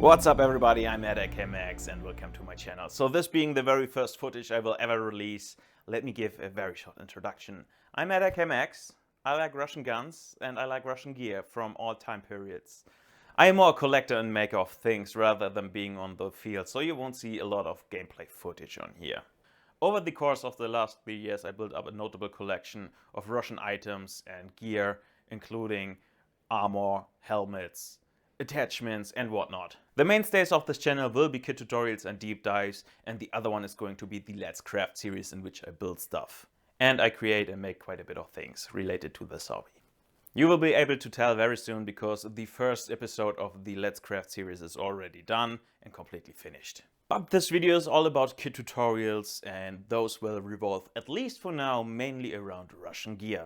What's up everybody, I'm Mad.Ak.Max and welcome to my channel. So this being the very first footage I will ever release, let me give a very short introduction. I'm Mad.Ak.Max, I like Russian guns and I like Russian gear from all time periods. I am more a collector and maker of things rather than being on the field, so you won't see a lot of gameplay footage on here. Over the course of the last 3 years I built up a notable collection of Russian items and gear, including armor, helmets, attachments and whatnot. The mainstays of this channel will be kit tutorials and deep dives, and the other one is going to be the Let's Craft series in which I build stuff. And I create and make quite a bit of things related to this hobby. You will be able to tell very soon because the first episode of the Let's Craft series is already done and completely finished. But this video is all about kit tutorials and those will revolve, at least for now, mainly around Russian gear.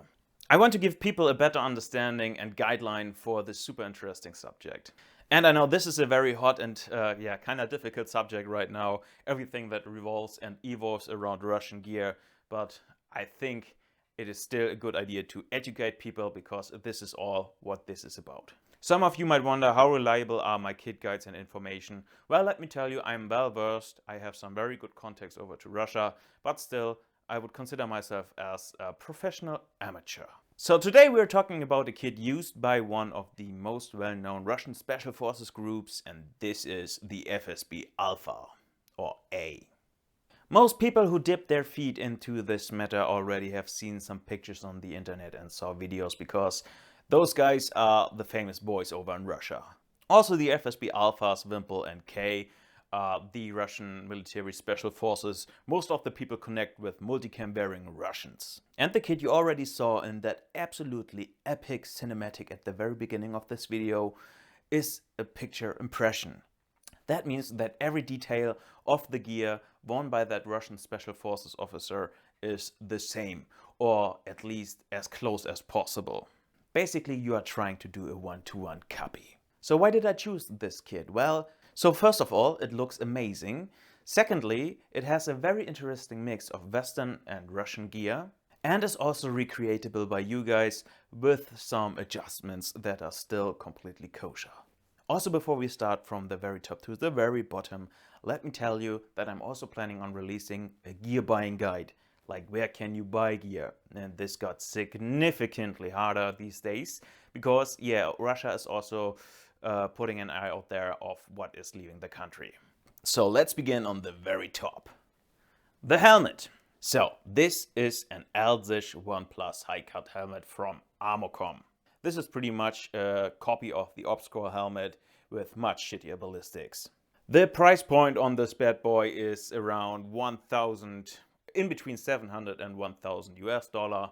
I want to give people a better understanding and guideline for this super interesting subject. And I know this is a very hot and kind of difficult subject right now, everything that revolves and evolves around Russian gear, but I think it is still a good idea to educate people because this is all what this is about. Some of you might wonder how reliable are my kit guides and information. Well, let me tell you, I'm well versed, I have some very good contacts over to Russia, but still I would consider myself as a professional amateur. So today we're talking about a kit used by one of the most well-known Russian Special Forces groups, and this is the FSB Alpha, or A. Most people who dip their feet into this matter already have seen some pictures on the internet and saw videos, because those guys are the famous boys over in Russia. Also the FSB Alphas, Wimple and K, the Russian military special forces. Most of the people connect with multicam wearing Russians. And the kit you already saw in that absolutely epic cinematic at the very beginning of this video is a picture impression. That means that every detail of the gear worn by that Russian special forces officer is the same, or at least as close as possible. Basically you are trying to do a one-to-one copy. So why did I choose this kit? Well, so first of all, it looks amazing. Secondly, it has a very interesting mix of Western and Russian gear and is also recreatable by you guys with some adjustments that are still completely kosher. Also, before we start from the very top to the very bottom, let me tell you that I'm also planning on releasing a gear buying guide, like where can you buy gear? And this got significantly harder these days because Russia is also putting an eye out there of what is leaving the country. So let's begin on the very top. The helmet. So this is an LZIS 1 Plus high cut helmet from Armocom. This is pretty much a copy of the Obscore helmet with much shittier ballistics. The price point on this bad boy is around 1,000, in between 700 and 1,000 US dollar,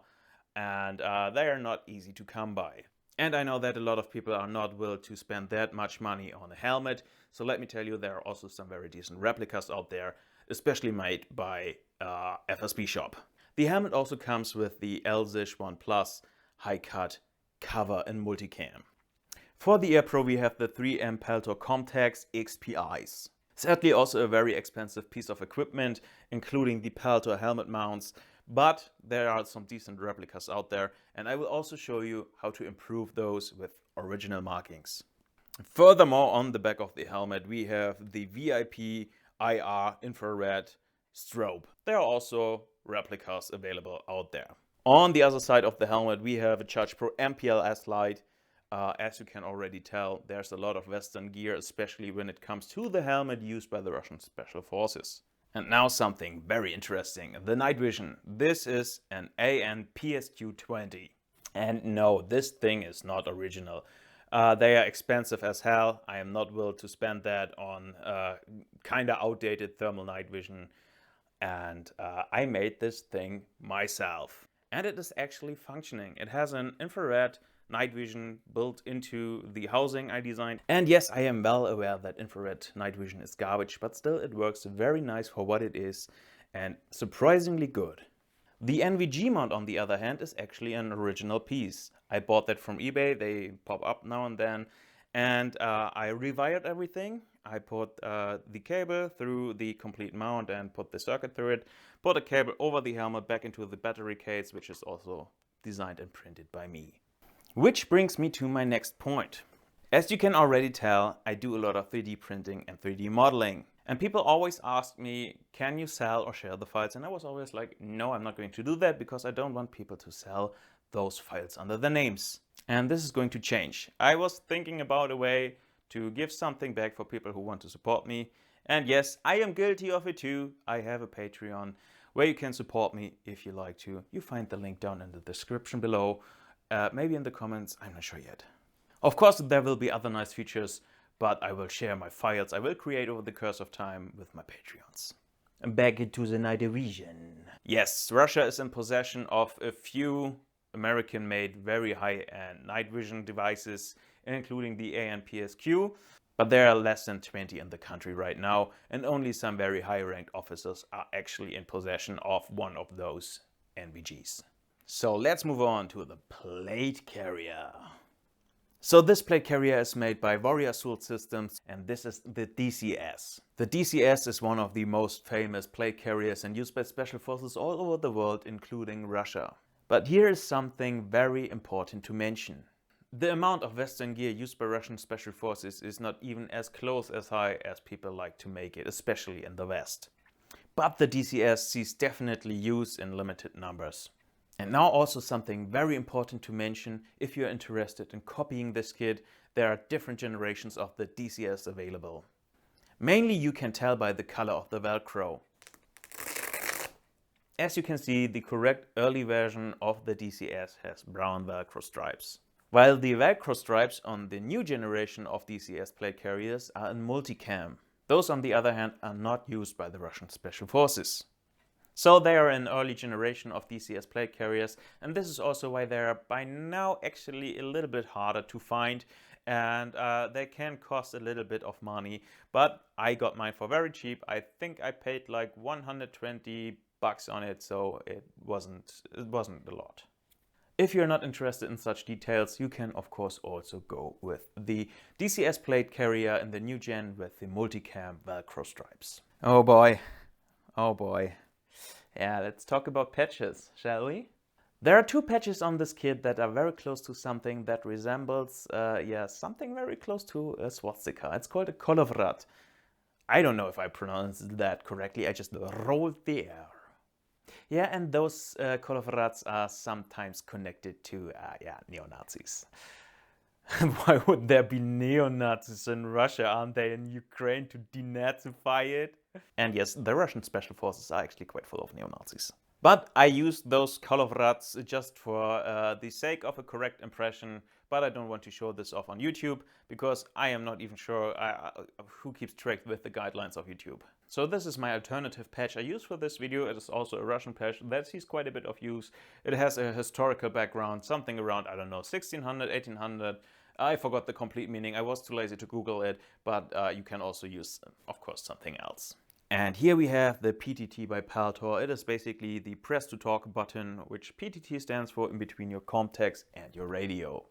and they are not easy to come by. And I know that a lot of people are not willing to spend that much money on a helmet, so let me tell you, there are also some very decent replicas out there, especially made by FSB shop. The helmet also comes with the LZIS 1 Plus high cut cover in multicam. For the Air Pro we have the 3M Peltor Comtax XPIs. Sadly also a very expensive piece of equipment, including the Peltor helmet mounts, but there are some decent replicas out there, and I will also show you how to improve those with original markings. Furthermore, on the back of the helmet we have the VIP IR infrared strobe. There are also replicas available out there. On the other side of the helmet we have a Charge Pro MPLS light. As you can already tell, there's a lot of Western gear, especially when it comes to the helmet used by the Russian Special Forces. And now something very interesting, the night vision. This is an AN PSQ-20. And no, this thing is not original. They are expensive as hell. I am not willing to spend that on kinda outdated thermal night vision. And I made this thing myself. And it is actually functioning. It has an infrared night vision built into the housing I designed. And yes, I am well aware that infrared night vision is garbage, but still it works very nice for what it is and surprisingly good. The NVG mount, on the other hand, is actually an original piece. I bought that from eBay, they pop up now and then, and I rewired everything. I put the cable through the complete mount and put the circuit through it, put a cable over the helmet back into the battery case, which is also designed and printed by me. Which brings me to my next point. As you can already tell, I do a lot of 3D printing and 3D modeling. And people always ask me, can you sell or share the files? And I was always like, no, I'm not going to do that because I don't want people to sell those files under their names. And this is going to change. I was thinking about a way to give something back for people who want to support me. And yes, I am guilty of it too. I have a Patreon where you can support me if you like to. You find the link down in the description below, maybe in the comments, I'm not sure yet. Of course, there will be other nice features, but I will share my files I will create over the course of time with my Patreons. Back into the night vision. Yes, Russia is in possession of a few American-made very high-end night vision devices, including the AN/PSQ, but there are less than 20 in the country right now, and only some very high-ranked officers are actually in possession of one of those NVGs. So let's move on to the plate carrier. So this plate carrier is made by Warrior Assault Systems, and this is the TsSN. The TsSN is one of the most famous plate carriers and used by special forces all over the world, including Russia. But here is something very important to mention. The amount of Western gear used by Russian special forces is not even as close as high as people like to make it, especially in the West. But the TsSN sees definitely use in limited numbers. And now also something very important to mention, if you're interested in copying this kit, there are different generations of the TsSN available. Mainly you can tell by the color of the Velcro. As you can see, the correct early version of the TsSN has brown Velcro stripes. While the Velcro stripes on the new generation of TsSN plate carriers are in multicam. Those on the other hand are not used by the Russian special forces. So they are an early generation of TsSN plate carriers, and this is also why they are by now actually a little bit harder to find, and they can cost a little bit of money, but I got mine for very cheap. I think I paid like 120 bucks on it, so it wasn't a lot. If you're not interested in such details, you can of course also go with the TsSN plate carrier in the new gen with the multicam Velcro stripes. Oh boy, oh boy. Yeah, let's talk about patches, shall we? There are two patches on this kit that are very close to something that resembles, something very close to a swastika. It's called a kolovrat. I don't know if I pronounced that correctly, I just rolled the R. Yeah, and those kolovrats are sometimes connected to, neo-Nazis. Why would there be neo-Nazis in Russia? Aren't they in Ukraine to denazify it? And yes, the Russian special forces are actually quite full of neo-Nazis. But I used those kolovrats just for the sake of a correct impression, but I don't want to show this off on YouTube because I am not even sure who keeps track with the guidelines of YouTube. So this is my alternative patch I use for this video. It is also a Russian patch that sees quite a bit of use. It has a historical background, something around, I don't know, 1600, 1800. I forgot the complete meaning, I was too lazy to Google it, but you can also use, of course, something else. And here we have the PTT by Paltor. It is basically the press to talk button, which PTT stands for in between your Comtex and your radio.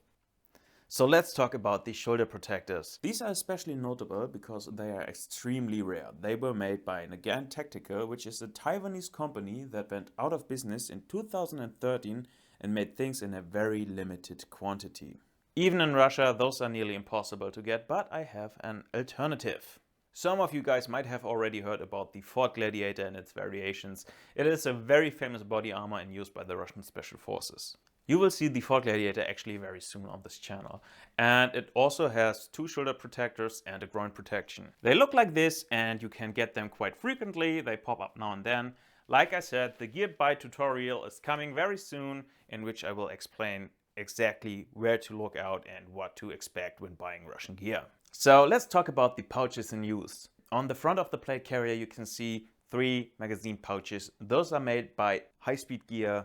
So let's talk about the shoulder protectors. These are especially notable because they are extremely rare. They were made by Nagant Tactical, which is a Taiwanese company that went out of business in 2013 and made things in a very limited quantity. Even in Russia, those are nearly impossible to get, but I have an alternative. Some of you guys might have already heard about the Ford Gladiator and its variations. It is a very famous body armor and used by the Russian Special Forces. You will see the Ford Gladiator actually very soon on this channel. And it also has two shoulder protectors and a groin protection. They look like this and you can get them quite frequently. They pop up now and then. Like I said, the gear buy tutorial is coming very soon, in which I will explain exactly where to look out and what to expect when buying Russian gear. So let's talk about the pouches in use. On the front of the plate carrier you can see 3 magazine pouches. Those are made by High Speed Gear.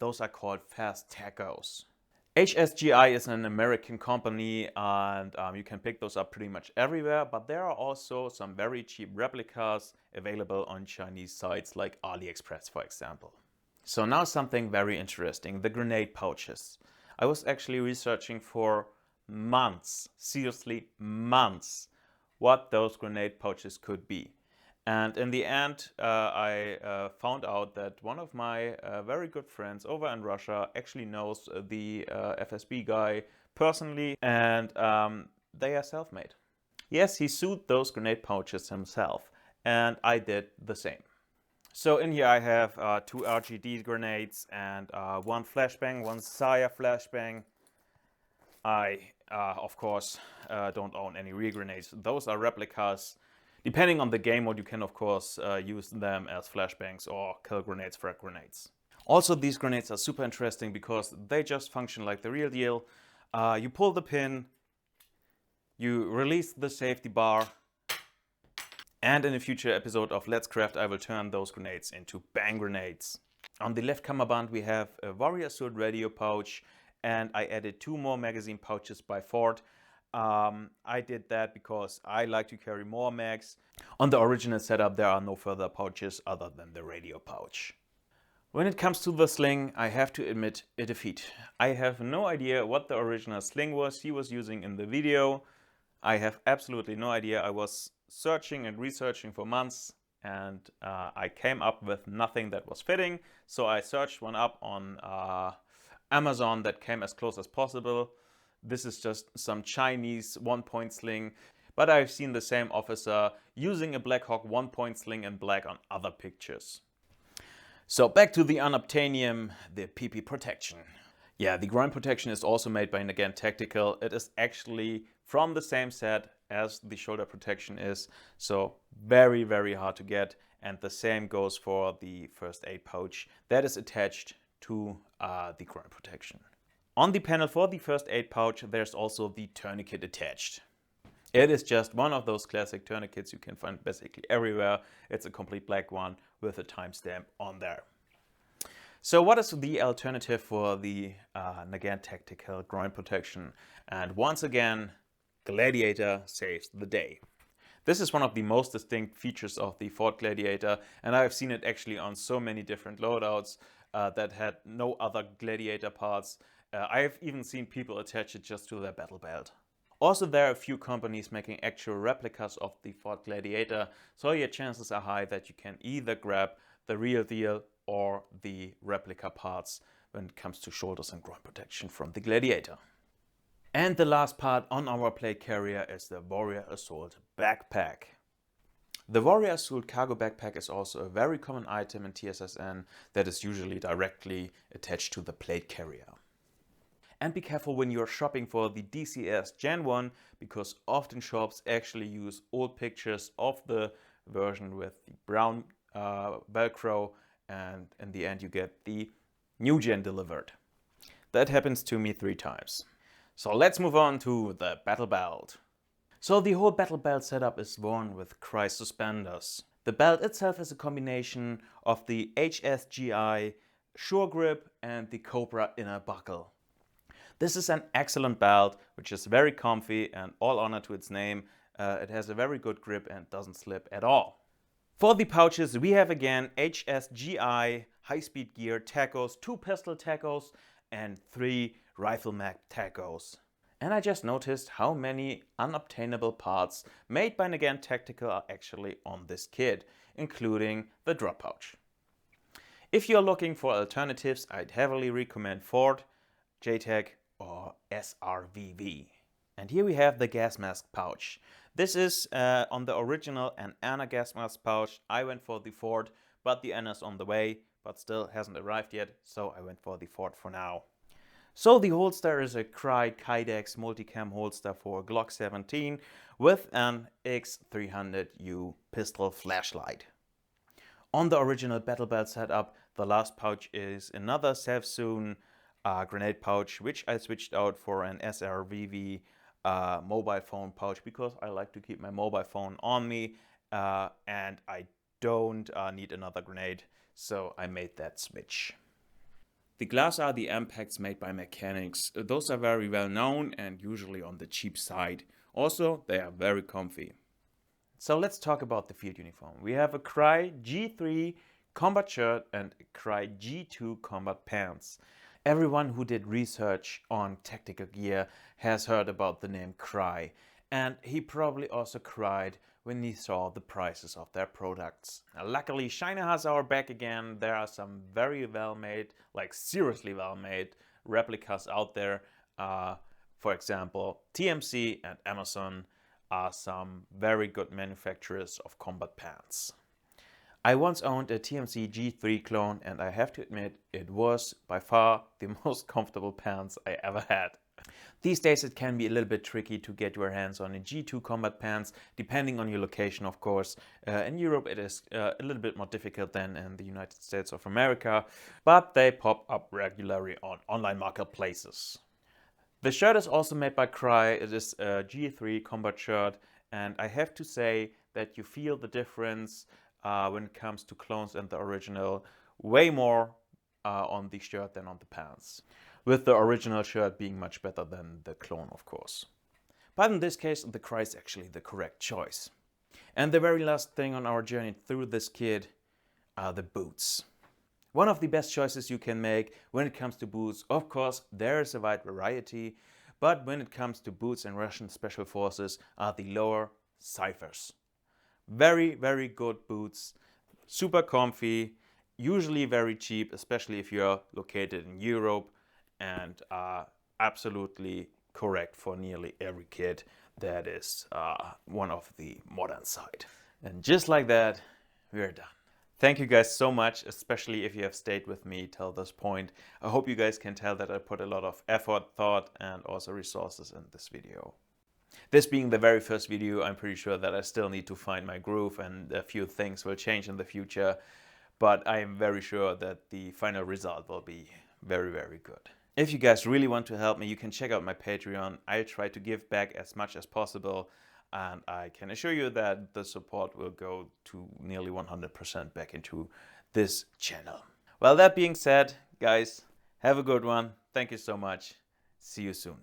Those are called Fast Tacos. HSGI is an American company and you can pick those up pretty much everywhere, but there are also some very cheap replicas available on Chinese sites like AliExpress, for example. So now something very interesting, the grenade pouches. I was actually researching for months, seriously months, what those grenade pouches could be. And in the end, I found out that one of my very good friends over in Russia actually knows the FSB guy personally, and they are self-made. Yes, he sewed those grenade pouches himself, and I did the same. So in here I have 2 RGD grenades and 1 flashbang, 1 Saya flashbang. I, of course, don't own any real grenades. Those are replicas. Depending on the game mode, you can, of course, use them as flashbangs or kill grenades, frag grenades. Also, these grenades are super interesting because they just function like the real deal. You pull the pin, you release the safety bar, and in a future episode of Let's Craft, I will turn those grenades into bang grenades. On the left kammerband, we have a Warrior Sword radio pouch, and I added 2 more magazine pouches by Ford. I did that because I like to carry more mags. On the original setup, there are no further pouches other than the radio pouch. When it comes to the sling, I have to admit a defeat. I have no idea what the original sling was he was using in the video. I have absolutely no idea. I was searching and researching for months, and I came up with nothing that was fitting. So I searched one up on Amazon that came as close as possible. This is just some Chinese 1-point sling, but I've seen the same officer using a Black Hawk 1-point sling in black on other pictures. So back to the unobtainium, the PP protection. Yeah, the groin protection is also made by Nagant Tactical. It is actually from the same set as the shoulder protection is, so very, very hard to get. And the same goes for the first aid pouch that is attached to the groin protection. On the panel for the first aid pouch, there's also the tourniquet attached. It is just one of those classic tourniquets you can find basically everywhere. It's a complete black one with a timestamp on there. So what is the alternative for the Nagant Tactical groin protection? And once again, Gladiator saves the day. This is one of the most distinct features of the Ford Gladiator, and I've seen it actually on so many different loadouts that had no other Gladiator parts. I've even seen people attach it just to their battle belt. Also, there are a few companies making actual replicas of the Ford Gladiator, so your chances are high that you can either grab the real deal or the replica parts when it comes to shoulders and groin protection from the Gladiator. And the last part on our plate carrier is the Warrior Assault backpack. The Warrior Assault cargo backpack is also a very common item in TsSN that is usually directly attached to the plate carrier. And be careful when you're shopping for the DCS Gen 1, because often shops actually use old pictures of the version with the brown Velcro, and in the end you get the new gen delivered. That happens to me 3 times. So let's move on to the battle belt. So the whole battle belt setup is worn with Cry suspenders. The belt itself is a combination of the HSGI Sure Grip and the Cobra inner buckle. This is an excellent belt, which is very comfy, and all honor to its name. It has a very good grip and doesn't slip at all. For the pouches, we have again HSGI high-speed gear tacos, 2 pistol tacos, and 3 rifle mag tacos. And I just noticed how many unobtainable parts made by Nagant Tactical are actually on this kit, including the drop pouch. If you're looking for alternatives, I'd heavily recommend Ford, JTAC, or SRVV. And here we have the gas mask pouch. This is on the original and Anna gas mask pouch. I went for the Ford, but the Anna's on the way, but still hasn't arrived yet, so I went for the Ford for now. So the holster is a Cry Kydex multicam holster for a Glock 17 with an X300U pistol flashlight. On the original battle belt setup, the last pouch is another self-sewn grenade pouch, which I switched out for an SRVV mobile phone pouch because I like to keep my mobile phone on me and I don't need another grenade, so I made that switch. The gloves are the impacts made by mechanics. Those are very well known and usually on the cheap side. Also, they are very comfy. So let's talk about the field uniform. We have a Cry G3 combat shirt and a Cry G2 combat pants. Everyone who did research on tactical gear has heard about the name Cry, and he probably also cried when they saw the prices of their products. Now, luckily, China has our back again. There are some very well-made, like seriously well-made replicas out there. For example, TMC and Amazon are some very good manufacturers of combat pants. I once owned a TMC G3 clone, and I have to admit it was by far the most comfortable pants I ever had. These days it can be a little bit tricky to get your hands on a G2 combat pants, depending on your location, of course. In Europe it is a little bit more difficult than in the United States of America, but they pop up regularly on online marketplaces. The shirt is also made by Cry. It is a G3 combat shirt, and I have to say that you feel the difference when it comes to clones and the original way more on the shirt than on the pants, with the original shirt being much better than the clone, of course. But in this case, the Cry is actually the correct choice. And the very last thing on our journey through this kit are the boots. One of the best choices you can make when it comes to boots. Of course, there is a wide variety, but when it comes to boots and Russian Special Forces are the lower ciphers. Very, very good boots, super comfy, usually very cheap, especially if you're located in Europe, and are absolutely correct for nearly every kid that is one of the modern side. And just like that, we're done. Thank you guys so much, especially if you have stayed with me till this point. I hope you guys can tell that I put a lot of effort, thought, and also resources in this video. This being the very first video, I'm pretty sure that I still need to find my groove and a few things will change in the future, but I am very sure that the final result will be very, very good. If you guys really want to help me, you can check out my Patreon. I try to give back as much as possible, and I can assure you that the support will go to nearly 100% back into this channel. Well, that being said, guys, have a good one. Thank you so much. See you soon.